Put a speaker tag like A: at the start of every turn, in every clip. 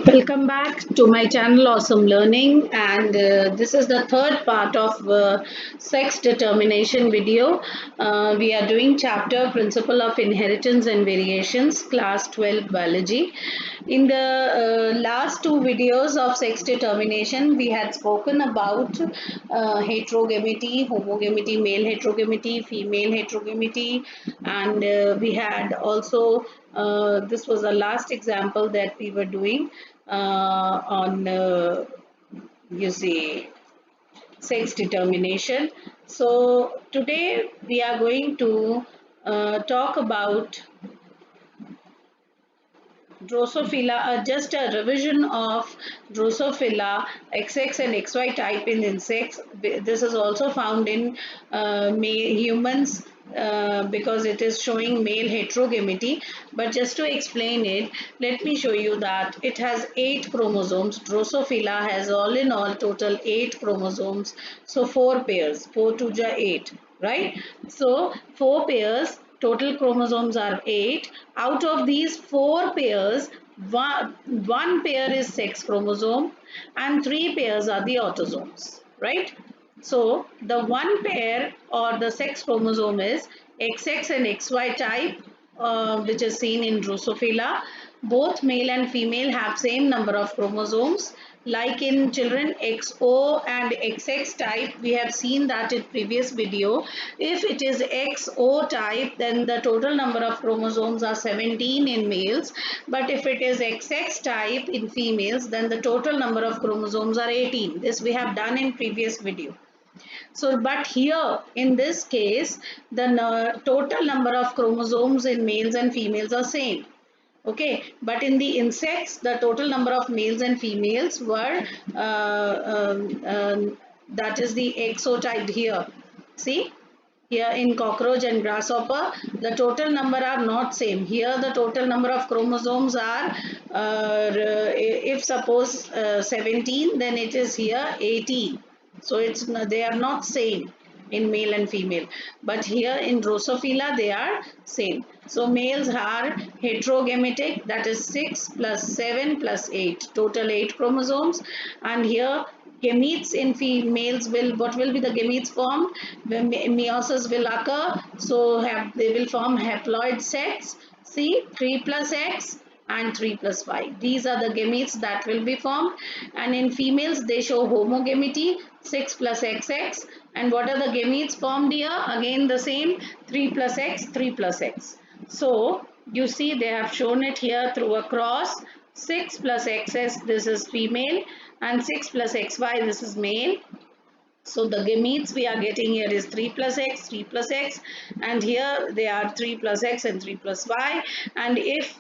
A: Welcome back to my channel Awesome Learning, and this is the third part of sex determination video. We are doing chapter Principle of Inheritance and Variations, class 12 biology. In the last two videos of sex determination, we had spoken about heterogamity, homogamity, male heterogamity, female heterogamity, and we had also this was the last example that we were doing on you see sex determination. So today we are going to talk about Drosophila, just a revision of Drosophila XX and XY type in insects. This is also found in humans because it is showing male heterogamity. But just to explain it, let me show you that it has 8 chromosomes. Drosophila has all in all total 8 chromosomes. So 4 pairs, 4 to ja 8, right? So 4 pairs, total chromosomes are 8. Out of these 4 pairs, one pair is sex chromosome and 3 pairs are the autosomes, right? So the one pair or the sex chromosome is XX and XY type, which is seen in Drosophila. Both male and female have same number of chromosomes. Like in children, XO and XX type, we have seen that in previous video. If it is XO type, then the total number of chromosomes are 17 in males. But if it is XX type in females, then the total number of chromosomes are 18. This we have done in previous video. So, but here in this case, the total number of chromosomes in males and females are same. Okay, but in the insects, the total number of males and females were that is the exotype here. See, here in cockroach and grasshopper, the total number are not same. Here, the total number of chromosomes are, if suppose 17, then it is here 18. So it's they are not same in male and female, but here in Drosophila they are same. So males are heterogametic, that is 6 plus 7 plus 8, total 8 chromosomes. And here gametes in females will, what will be the gametes formed when meiosis will occur? So they will form haploid sets. See, 3 plus X and 3 plus 5. These are the gametes that will be formed. And in females, they show homogamety, 6 plus XX. And what are the gametes formed here? Again the same, 3 plus X, 3 plus X. So you see they have shown it here through a cross. 6 plus XS, this is female, and 6 plus XY, this is male. So the gametes we are getting here is 3 plus X, 3 plus X, and here they are 3 plus X and 3 plus Y. And if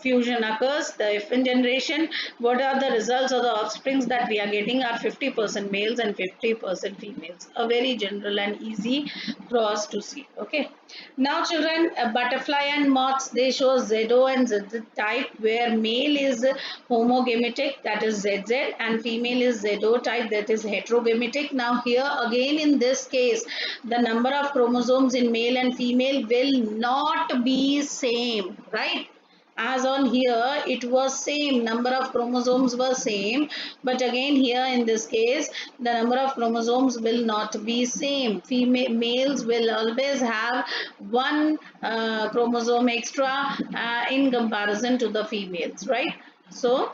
A: fusion occurs, the F1 generation, what are the results of the offsprings that we are getting are 50% males and 50% females. A very general and easy cross to see. Okay. Now children, butterfly and moths, they show ZO and ZZ type, where male is homogametic, that is ZZ, and female is ZO type, that is heterogametic. Now here again in this case, the number of chromosomes in male and female will not be same, right? As on here it was same, number of chromosomes were same, but again here in this case the number of chromosomes will not be same. Female males will always have one chromosome extra in comparison to the females, right? So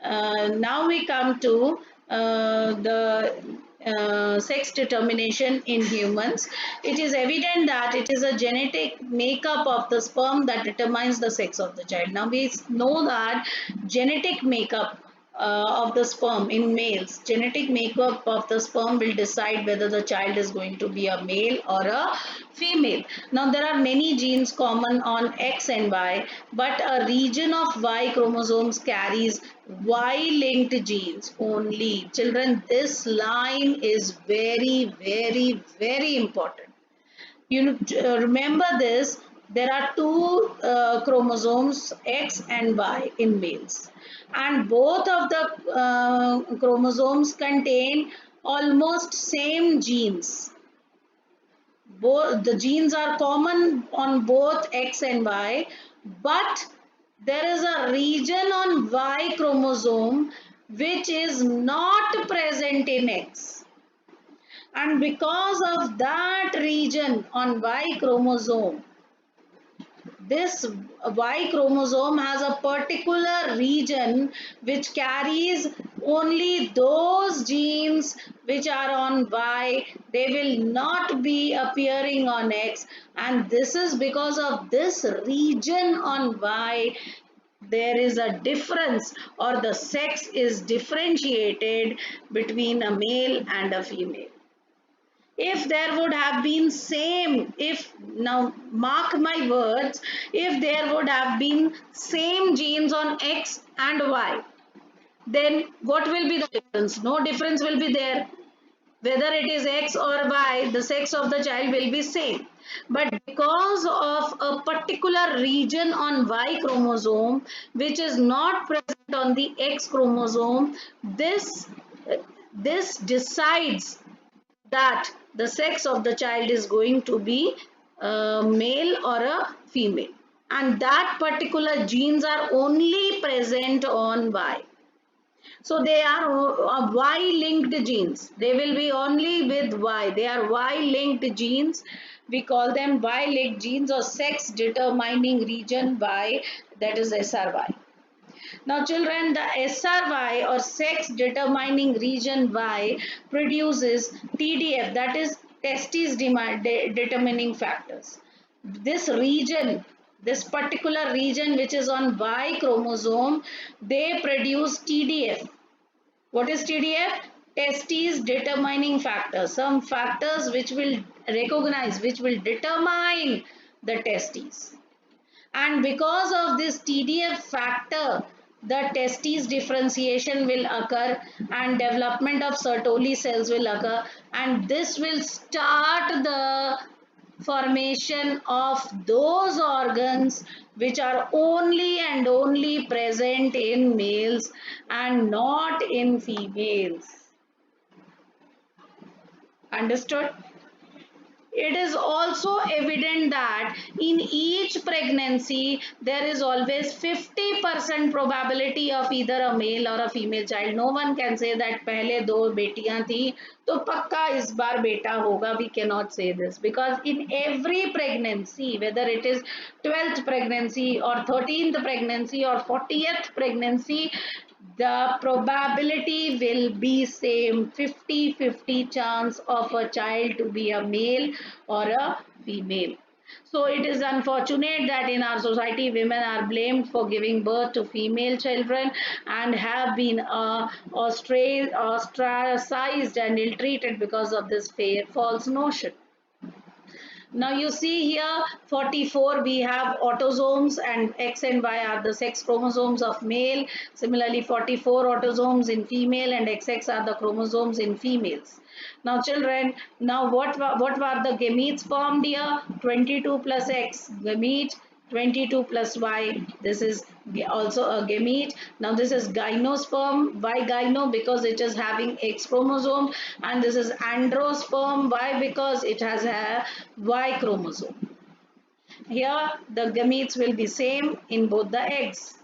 A: now we come to the sex determination in humans. It is evident that it is a genetic makeup of the sperm that determines the sex of the child. Now we know that genetic makeup of the sperm in males, genetic makeup of the sperm will decide whether the child is going to be a male or a female. Now there are many genes common on X and Y, but a region of Y chromosomes carries Y-linked genes only. Children, this line is very, very, very important. You remember this. There are two chromosomes, X and Y, in males, and both of the chromosomes contain almost same genes. Both the genes are common on both X and Y, but there is a region on Y chromosome which is not present in X. And because of that region on Y chromosome, this Y chromosome has a particular region which carries only those genes which are on Y. They will not be appearing on X, and this is because of this region on Y there is a difference, or the sex is differentiated between a male and a female. If there would have been same, if now mark my words, if there would have been same genes on X and Y, then what will be the difference? No difference will be there. Whether it is X or Y, the sex of the child will be same. But because of a particular region on Y chromosome which is not present on the X chromosome, this decides that the sex of the child is going to be a male or a female, and that particular genes are only present on Y. So they are Y linked genes. They will be only with Y. They are Y linked genes. We call them Y linked genes or sex determining region Y, that is SRY. Now children, the SRY or sex determining region Y produces TDF, that is testes determining factors. This region, this particular region which is on Y chromosome, they produce TDF. What is TDF? Testes determining factors. Some factors which will recognize, which will determine the testes. And because of this TDF factor, the testes differentiation will occur and development of Sertoli cells will occur, and this will start the formation of those organs which are only and only present in males and not in females. Understood? It is also evident that in each pregnancy there is always 50% probability of either a male or a female child. No one can say that पहले दो बेटियां थी तो पक्का इस बार बेटा होगा. We cannot say this because in every pregnancy, whether it is 12th pregnancy or 13th pregnancy or 40th pregnancy, the probability will be same, 50-50 chance of a child to be a male or a female. So it is unfortunate that in our society women are blamed for giving birth to female children and have been ostracized and ill-treated because of this false notion. Now you see here 44 we have autosomes, and X and Y are the sex chromosomes of male. Similarly 44 autosomes in female and XX are the chromosomes in females. Now children, now what were the gametes formed here? 22 plus X gamete, 22 plus Y, this is also a gamete. Now this is gymnosperm. Why gyno? Because it is having X chromosome, and this is androsperm. Why? Because it has a Y chromosome. Here the gametes will be same in both the eggs.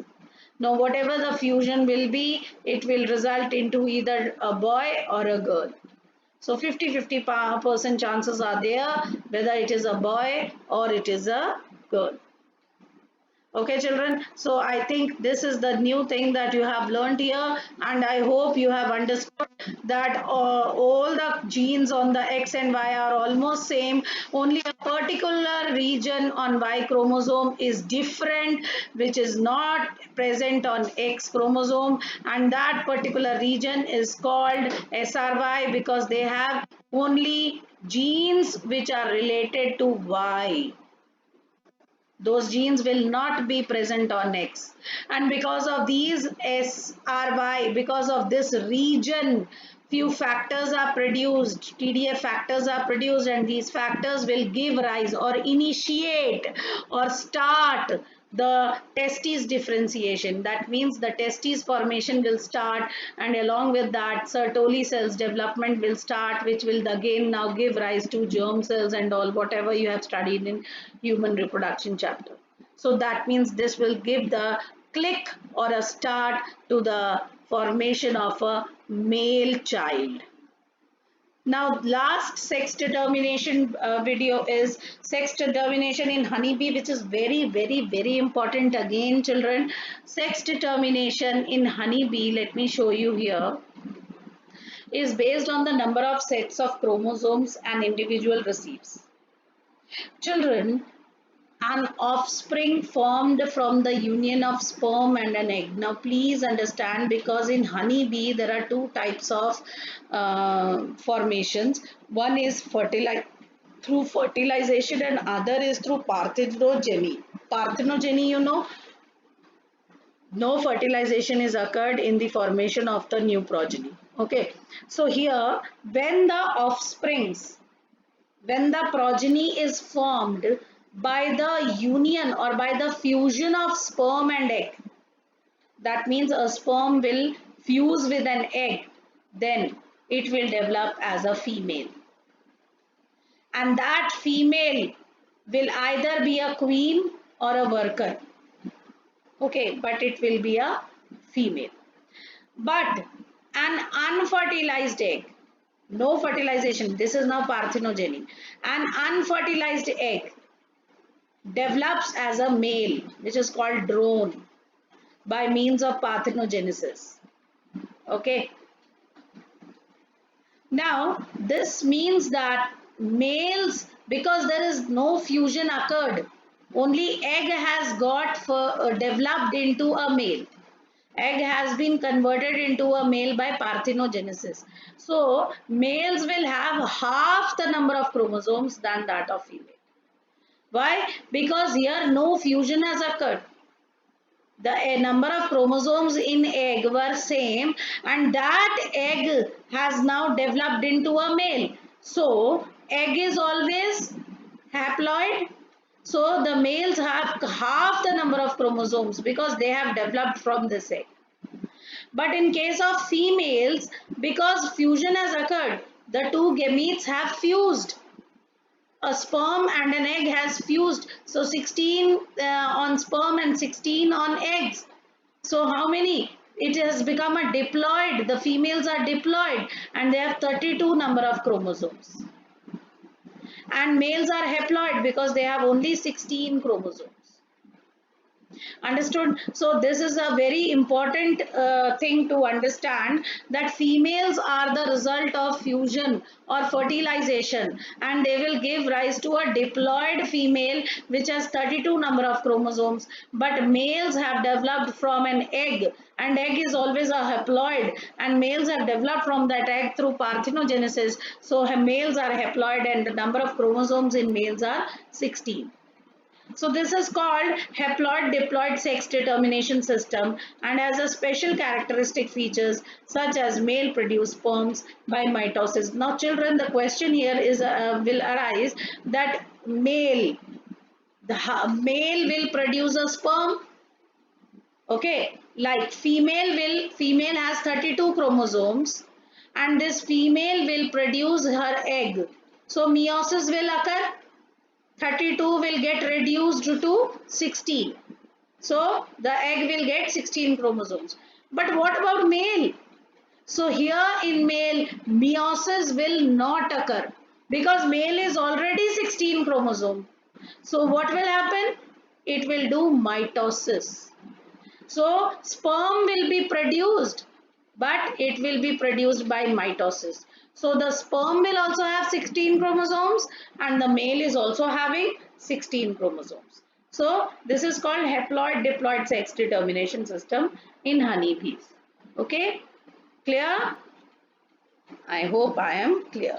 A: Now whatever the fusion will be, it will result into either a boy or a girl. So 50-50% chances are there whether it is a boy or it is a girl. Okay children, so I think this is the new thing that you have learned here, and I hope you have understood that all the genes on the X and Y are almost same. Only a particular region on Y chromosome is different, which is not present on X chromosome, and that particular region is called SRY because they have only genes which are related to Y. Those genes will not be present on X, and because of these SRY, because of this region, few factors are produced, TDF factors are produced, and these factors will give rise or initiate or start the testes differentiation. That means the testes formation will start, and along with that Sertoli cells development will start, which will again now give rise to germ cells and all whatever you have studied in human reproduction chapter. So that means this will give the click or a start to the formation of a male child. Now, last sex determination video is sex determination in honeybee, which is very, very, very important again, children. Sex determination in honeybee, let me show you here, is based on the number of sets of chromosomes an individual receives. Children, an offspring formed from the union of sperm and an egg. Now please understand, because in honeybee there are two types of formations. One is through fertilization and other is through parthenogeny. Parthenogeny, you know, no fertilization is occurred in the formation of the new progeny. Okay, so here when the progeny is formed by the union or by the fusion of sperm and egg, that means a sperm will fuse with an egg, then it will develop as a female, and that female will either be a queen or a worker. Okay, but it will be a female. But an unfertilized egg, no fertilization, this is now parthenogeny, an unfertilized egg develops as a male, which is called drone, by means of parthenogenesis. Okay. Now, this means that males, because there is no fusion occurred, only egg has got developed into a male. Egg has been converted into a male by parthenogenesis. So, males will have half the number of chromosomes than that of female. Why? Because here no fusion has occurred. The number of chromosomes in egg were same, and that egg has now developed into a male. So egg is always haploid. So the males have half the number of chromosomes because they have developed from this egg. But in case of females, because fusion has occurred, the two gametes have fused. A sperm and an egg has fused, so 16 on sperm and 16 on eggs. So how many? It has become a diploid. The females are diploid and they have 32 number of chromosomes, and males are haploid because they have only 16 chromosomes. Understood? So this is a very important thing to understand, that females are the result of fusion or fertilization, and they will give rise to a diploid female which has 32 number of chromosomes. But males have developed from an egg, and egg is always a haploid, and males have developed from that egg through parthenogenesis. So males are haploid and the number of chromosomes in males are 16. So this is called haploid diploid sex determination system, and has a special characteristic features such as male produce sperms by mitosis. Now children, the question here is will arise that male will produce a sperm. Okay, like female has 32 chromosomes, and this female will produce her egg. So meiosis will occur. 32 will get reduced to 16. So the egg will get 16 chromosomes. But what about male? So here in male, meiosis will not occur because male is already 16 chromosome. So what will happen? It will do mitosis. So sperm will be produced, but it will be produced by mitosis. So the sperm will also have 16 chromosomes and the male is also having 16 chromosomes. So this is called haploid diploid sex determination system in honeybees. Okay, clear? I hope I am clear.